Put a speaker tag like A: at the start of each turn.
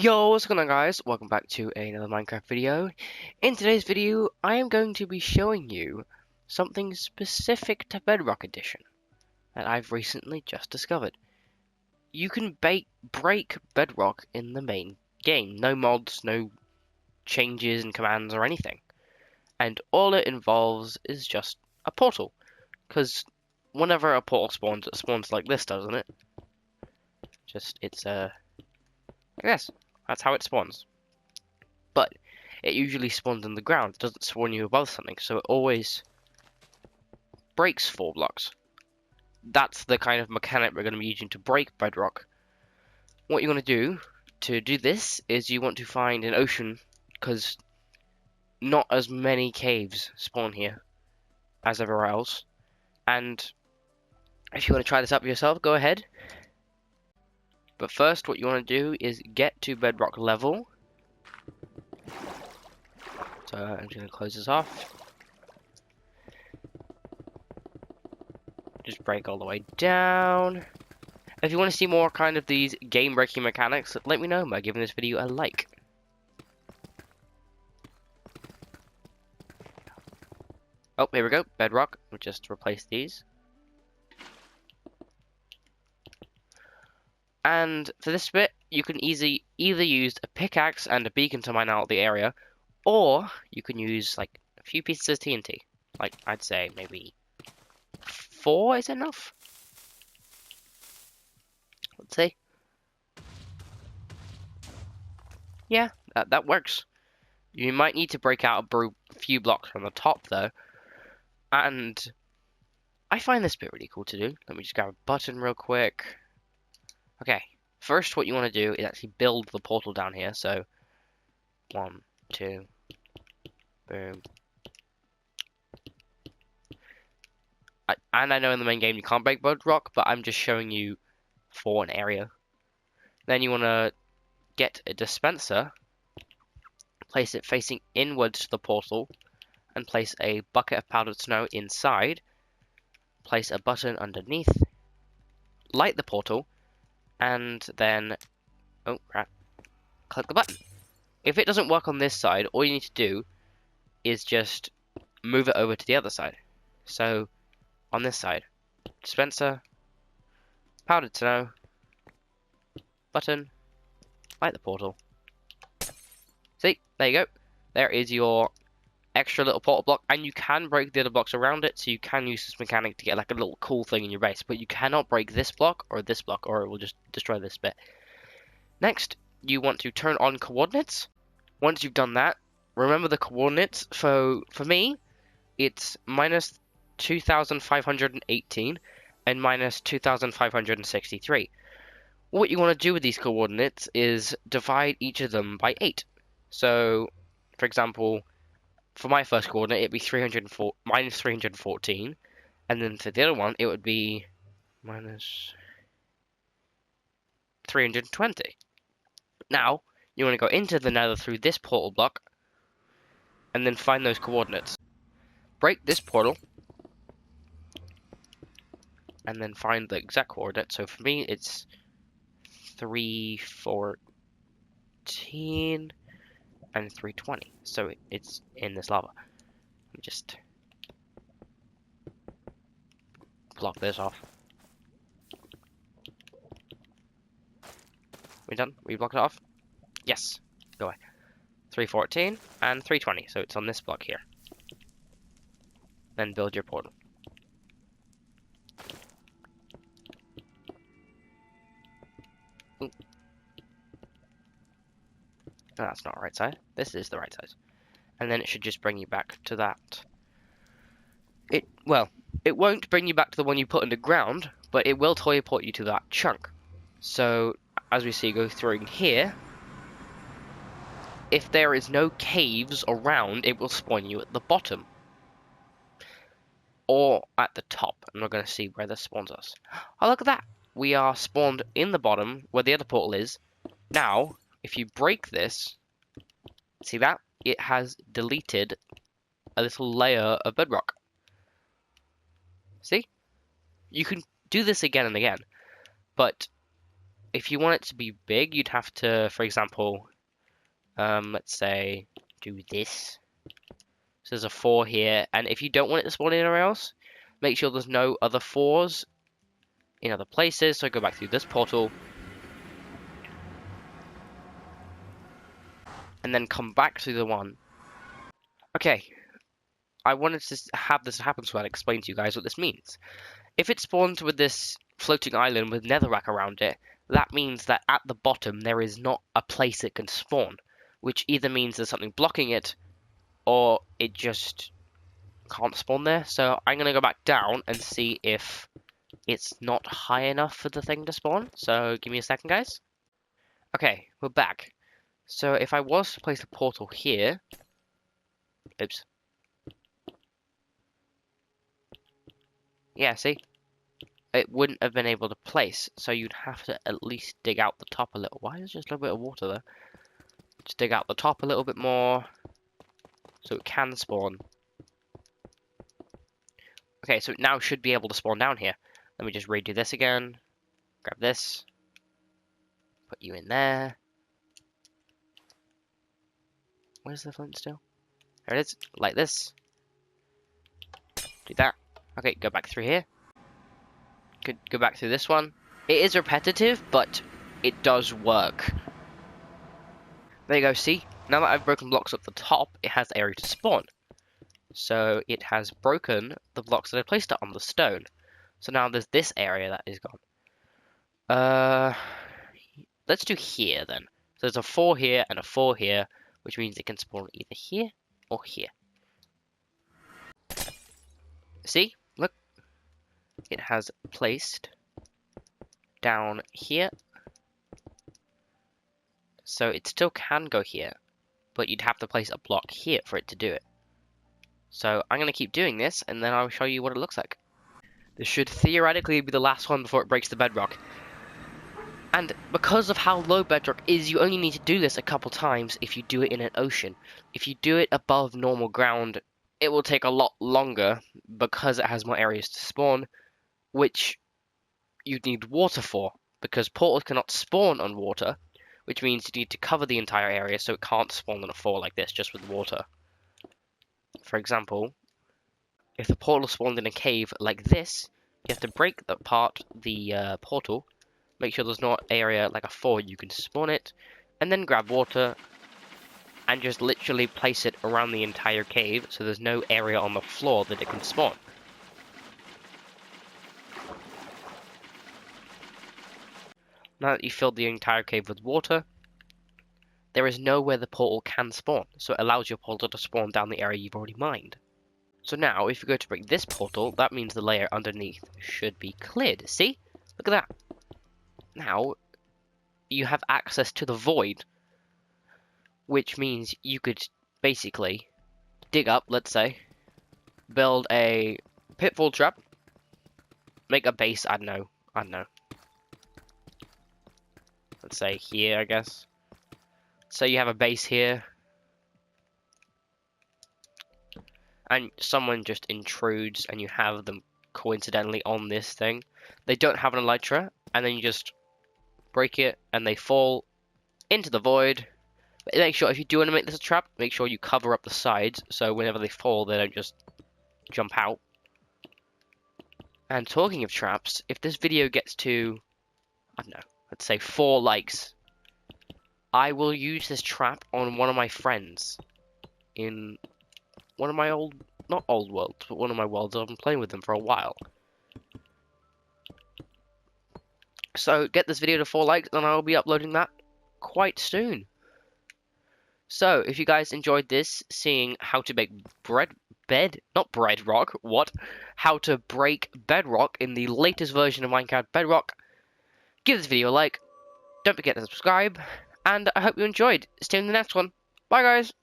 A: Yo, what's going on guys? Welcome back to another Minecraft video. In today's video, I am going to be showing you something specific to Bedrock Edition that I've recently just discovered. You can break Bedrock in the main game. No mods, no changes in commands or anything. And all it involves is just a portal. Because whenever a portal spawns, it spawns like this, doesn't it? It's like this. That's how it spawns. But it usually spawns in the ground. It doesn't spawn you above something, so it always breaks 4 blocks. That's the kind of mechanic we're going to be using to break Bedrock. What you want to do this is you want to find an ocean, because not as many caves spawn here as everywhere else. And if you want to try this out for yourself, go ahead. But first, what you want to do is get to Bedrock level. So I'm just going to close this off. Just break all the way down. If you want to see more kind of these game-breaking mechanics, let me know by giving this video a like. Oh, here we go, Bedrock. We'll just replace these. And for this bit, you can either use a pickaxe and a beacon to mine out the area, or you can use like a few pieces of TNT. Like, I'd say maybe 4 is enough. Let's see. Yeah, that works. You might need to break out a few blocks from the top though. And I find this bit really cool to do. Let me just grab a button real quick. Okay, first what you want to do is actually build the portal down here. So 1, 2, boom. And I know in the main game you can't break Bedrock, but I'm just showing you for an area. Then you want to get a dispenser, place it facing inwards to the portal, and place a bucket of powdered snow inside. Place a button underneath, light the portal, and then, oh crap, click the button. If it doesn't work on this side, all you need to do is just move it over to the other side. So, on this side, dispenser, powdered snow, button, light the portal. See, there you go. There is your extra little portal block, and you can break the other blocks around it, so you can use this mechanic to get like a little cool thing in your base, but you cannot break this block, or it will just destroy this bit. Next, you want to turn on coordinates. Once you've done that, remember the coordinates. For me, it's minus 2,518 and minus 2,563. What you want to do with these coordinates is divide each of them by 8. So, for example, for my first coordinate, it'd be minus 314, and then for the other one, it would be minus 320. Now, you want to go into the Nether through this portal block, and then find those coordinates. Break this portal, and then find the exact coordinate. So for me, it's 314 and 320. So it's in this lava. Let me just block this off. We done? We blocked it off? Yes. Go away. 314 and 320. So it's on this block here. Then build your portal. Ooh. No, that's not the right side. This is the right side. And then it should just bring you back to that. Well, it won't bring you back to the one you put underground, but it will teleport you to that chunk. So, as we see, go through here. If there is no caves around, it will spawn you at the bottom. Or at the top. And we're going to see where this spawns us. Oh, look at that! We are spawned in the bottom, where the other portal is. Now, if you break this, see that? It has deleted a little layer of bedrock. See? You can do this again and again, but if you want it to be big, you'd have to, for example, let's say, do this. So there's a 4 here, and if you don't want it to spawn anywhere else, make sure there's no other 4s in other places. So go back through this portal, and then come back through the one. Okay, I wanted to have this happen so I'd explain to you guys what this means. If it spawns with this floating island with netherrack around it, that means that at the bottom there is not a place it can spawn, which either means there's something blocking it, or it just can't spawn there. So I'm going to go back down and see if it's not high enough for the thing to spawn. So give me a second, guys. Okay, we're back. So if I was to place a portal here, oops. Yeah, see? It wouldn't have been able to place, so you'd have to at least dig out the top a little. Why is just a little bit of water there? Just dig out the top a little bit more, so it can spawn. Okay, so it now should be able to spawn down here. Let me just redo this again. Grab this. Put you in there. Where's the flint still? There it is. Like this. Do that. Okay, go back through here. Could go back through this one. It is repetitive, but it does work. There you go, see? Now that I've broken blocks up the top, it has the area to spawn. So it has broken the blocks that I placed it on the stone. So now there's this area that is gone. Let's do here then. So there's a 4 here and a 4 here, which means it can spawn either here or here. See? Look. It has placed down here. So it still can go here, but you'd have to place a block here for it to do it. So I'm going to keep doing this, and then I'll show you what it looks like. This should theoretically be the last one before it breaks the bedrock. And because of how low bedrock is, you only need to do this a couple times if you do it in an ocean. If you do it above normal ground, it will take a lot longer because it has more areas to spawn, which you need water for, because portals cannot spawn on water, which means you need to cover the entire area so it can't spawn on a 4 like this just with water. For example, if the portal spawned in a cave like this, you have to break apart the portal, make sure there's no area like a 4 you can spawn it, and then grab water and just literally place it around the entire cave so there's no area on the floor that it can spawn. Now that you've filled the entire cave with water, there is nowhere the portal can spawn, so it allows your portal to spawn down the area you've already mined. So now, if you go to break this portal, that means the layer underneath should be cleared. See? Look at that. Now, you have access to the void, which means you could basically dig up, let's say, build a pitfall trap, make a base, I don't know. Let's say here, I guess. So you have a base here, and someone just intrudes and you have them coincidentally on this thing. They don't have an elytra, and then you just break it and they fall into the void. But make sure if you do want to make this a trap, make sure you cover up the sides so whenever they fall they don't just jump out. And talking of traps, if this video gets to, I don't know, let's say 4 likes, I will use this trap on one of my friends in one of my not old worlds, but one of my worlds I've been playing with them for a while. So get this video to 4 likes and I'll be uploading that quite soon. So if you guys enjoyed this, seeing how to make how to break bedrock in the latest version of Minecraft Bedrock, give this video a like, don't forget to subscribe, and I hope you enjoyed. Stay in the next one. Bye guys!